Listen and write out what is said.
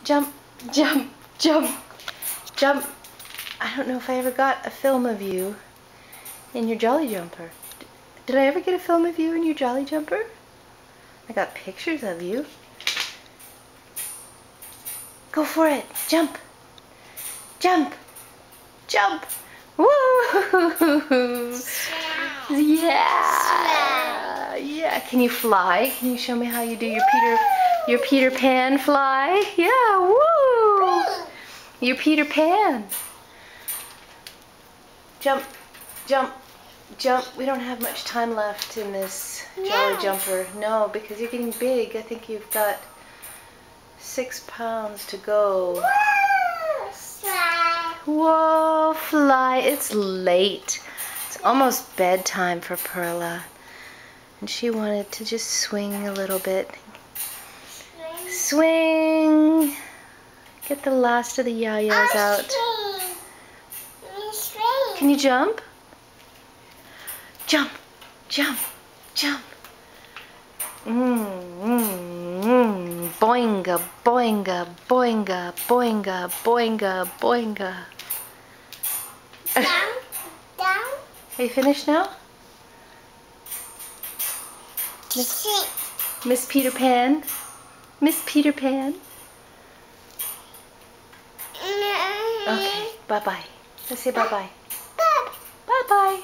Jump, jump, jump, jump. I don't know if I ever got a film of you in your Jolly Jumper. Did I ever get a film of you in your Jolly Jumper? I got pictures of you. Go for it. Jump. Jump. Jump. Woo! Yeah. Yeah. Can you fly? Can you show me how you do your Peter Pan fly? Yeah. Woo! Your Peter Pan. Jump. Jump. Jump. We don't have much time left in this Jolly Jumper. No, because you're getting big. I think you've got 6 pounds to go. Whoa, fly. It's late. It's almost bedtime for Perla. And she wanted to just swing a little bit. Swing. Get the last of the yayas out. Can you jump? Jump, jump, jump. Boinga, boinga, boinga, boinga, boinga, boinga. Down, down. Are you finished now? Miss Peter Pan? Miss Peter Pan? Okay, bye-bye. Let's say bye-bye. Bye-bye.